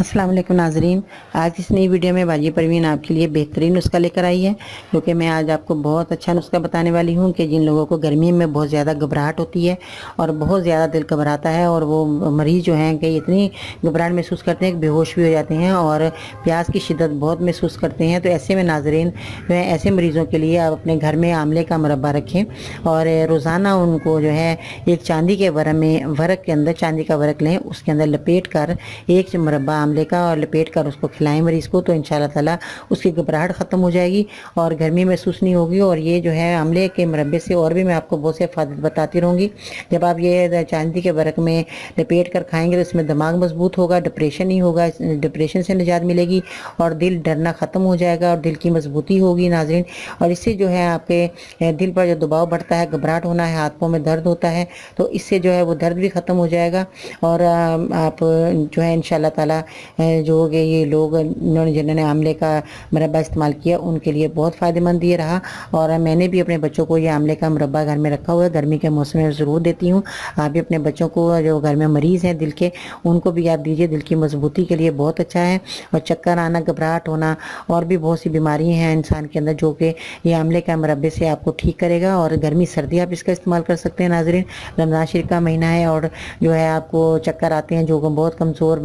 अस्सलाम वालेकुम नाजरीन। आज इस नई वीडियो में बाजी परवीन आपके लिए बेहतरीन नुस्खा लेकर आई है, क्योंकि मैं आज आपको बहुत अच्छा नुस्खा बताने वाली हूँ कि जिन लोगों को गर्मी में बहुत ज़्यादा घबराहट होती है और बहुत ज़्यादा दिल घबराता है और वो मरीज़ जो हैं कि इतनी घबराहट महसूस करते हैं कि बेहोश भी हो जाते हैं और प्यास की शिद्दत बहुत महसूस करते हैं। तो ऐसे में नाजरीन जो है ऐसे मरीज़ों के लिए आप अपने घर में आंवले का मुरब्बा रखें और रोज़ाना उनको जो है एक चांदी के वर्क के अंदर चांदी का वर्क लें, उसके अंदर लपेट कर एक मुरब्बा आंवले का और लपेट कर उसको खिलाएं मरीज़ को, तो इंशाल्लाह ताला उसकी घबराहट ख़त्म हो जाएगी और गर्मी महसूस नहीं होगी। और ये जो है आंवले के मुरब्बे से और भी मैं आपको बहुत से फ़ायदे बताती रहूँगी। जब आप ये चांदी के वर्क में लपेट कर खाएंगे तो इसमें दिमाग मजबूत होगा, डिप्रेशन नहीं होगा, डिप्रेशन से निजात मिलेगी और दिल डरना ख़त्म हो जाएगा और दिल की मजबूती होगी नाज़रीन। और इससे जो है आपके दिल पर जो दबाव बढ़ता है, घबराहट होना है, हाथ पाँव में दर्द होता है, तो इससे जो है वो दर्द भी ख़त्म हो जाएगा। और आप जो है इंशाल्लाह ताला जो ये लोग जिन्होंने आंवले का मुरब्बा इस्तेमाल किया उनके लिए बहुत फ़ायदेमंद ये रहा। और मैंने भी अपने बच्चों को ये आंवले का मुरब्बा घर में रखा हुआ है, गर्मी के मौसम में ज़रूर देती हूँ। आप भी अपने बच्चों को जो घर में मरीज़ हैं दिल के, उनको भी आप दीजिए, दिल की मजबूती के लिए बहुत अच्छा है। और चक्कर आना, घबराहट होना और भी बहुत सी बीमारियाँ हैं इंसान के अंदर जो कि ये आंवले का मुरब्बे से आपको ठीक करेगा। और गर्मी सर्दी आप इसका इस्तेमाल कर सकते हैं नाज़रीन। रमज़ान शरीफ का महीना है और जो है आपको चक्कर आते हैं, जो बहुत कमज़ोर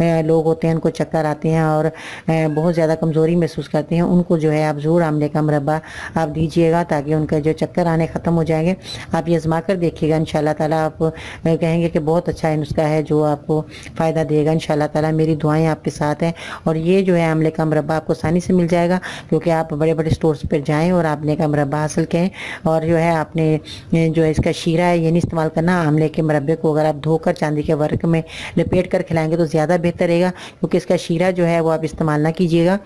लोग होते हैं उनको चक्कर आते हैं और बहुत ज़्यादा कमज़ोरी महसूस करते हैं, उनको जो है आप ज़रूर आंवले का मुरब्बा आप दीजिएगा ताकि उनका जो चक्कर आने ख़त्म हो जाएंगे। आप ये आजमा कर देखिएगा, इंशाल्लाह ताला आप कहेंगे कि बहुत अच्छा है नुस्खा है जो आपको फ़ायदा देगा। इंशाल्लाह ताला मेरी दुआएं आपके साथ हैं। और ये जो है आंवले का मुरब्बा आपको आसानी से मिल जाएगा, क्योंकि आप बड़े बड़े स्टोर्स पर जाएँ और आंवले का मुरब्बा हासिल करें। और जो है आपने जो है इसका शीरा है ये नहीं इस्तेमाल करना। आंवले के मुरब्बे को अगर आप धोकर चांदी के वर्क में लपेट कर खिलाएंगे तो ज़्यादा बेहतर रहेगा, क्योंकि इसका शीरा जो है वो आप इस्तेमाल ना कीजिएगा।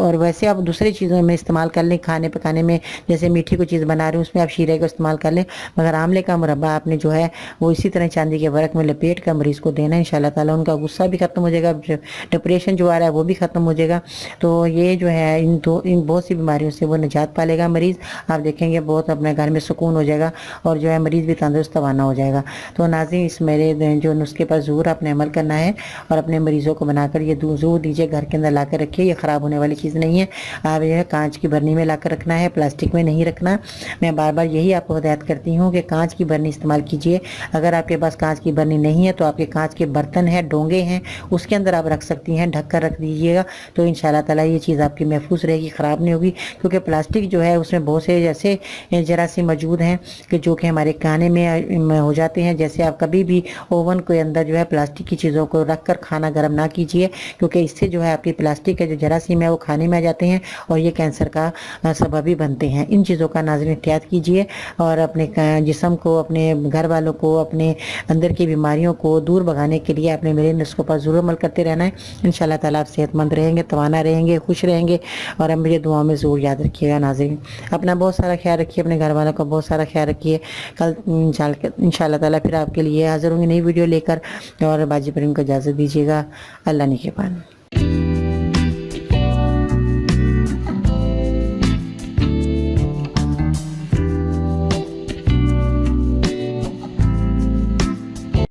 और वैसे आप दूसरी चीज़ों में इस्तेमाल कर लें, खाने पकाने में, जैसे मीठी कोई चीज़ बना रहे हैं उसमें आप शीरे को इस्तेमाल कर लें, मगर आंवले का मुरब्बा आपने जो है वो इसी तरह चांदी के वर्क में लपेट कर मरीज़ को देना। इंशाल्लाह ताला उनका गुस्सा भी ख़त्म हो जाएगा, डिप्रेशन जो आ रहा है वो भी ख़त्म हो जाएगा। तो ये जो है इन बहुत सी बीमारियों से वो निजात पालेगा मरीज़। आप देखेंगे बहुत अपने घर में सुकून हो जाएगा और जो है मरीज़ भी तंदुरुस्त तवाना हो जाएगा। तो नाज़रीन इस मेरे जो नुस्खे पर ज़रूर आपने अमल करना है और अपने मरीज़ों को बनाकर ये ज़रूर दीजिए, घर के अंदर ला कर रखिए। ये ख़राब होने वाली चीज़ नहीं है। आप जो है कांच की बर्नी में ला कर रखना है, प्लास्टिक में नहीं रखना। मैं बार बार यही आपको हिदायत करती हूँ कि कांच की बर्नी इस्तेमाल कीजिए। अगर आपके पास कांच की बर्नी नहीं है तो आपके कांच के बर्तन हैं, डोंगे हैं, उसके अंदर आप रख सकती हैं, ढक कर रख दीजिएगा। तो इंशाल्लाह ताला ये चीज़ आपकी महफूज रहेगी, ख़राब नहीं होगी। क्योंकि प्लास्टिक जो है उसमें बहुत से जैसे जरासीम मौजूद हैं कि जो कि हमारे खाने में हो जाते हैं। जैसे आप कभी भी ओवन के अंदर जो है प्लास्टिक की चीज़ों को रख कर खाना गर्म ना कीजिए, क्योंकि इससे जो है आपकी प्लास्टिक के जो जरासीम है वो खाने में आ जाते हैं और ये कैंसर का सबब भी बनते हैं। इन चीज़ों का नाज़रीन एहतियात कीजिए और अपने जिस्म को, अपने घर वालों को, अपने अंदर की बीमारियों को दूर भगाने के लिए अपने मेरे नुस्खों पर ज़रूर अमल करते रहना है। इंशाल्लाह ताला आप सेहतमंद रहेंगे, तवाना रहेंगे, खुश रहेंगे और अब मुझे दुआ में ज़रूर याद रखिएगा। नाज़रीन अपना बहुत सारा ख्याल रखिए, अपने घर वालों का बहुत सारा ख्याल रखिए। कल इंशाल्लाह ताला फिर आपके लिए हाज़िर होंगे नई वीडियो लेकर। और बाजी परवीन को इजाज़त दीजिएगा। अल्लाह निगहबान।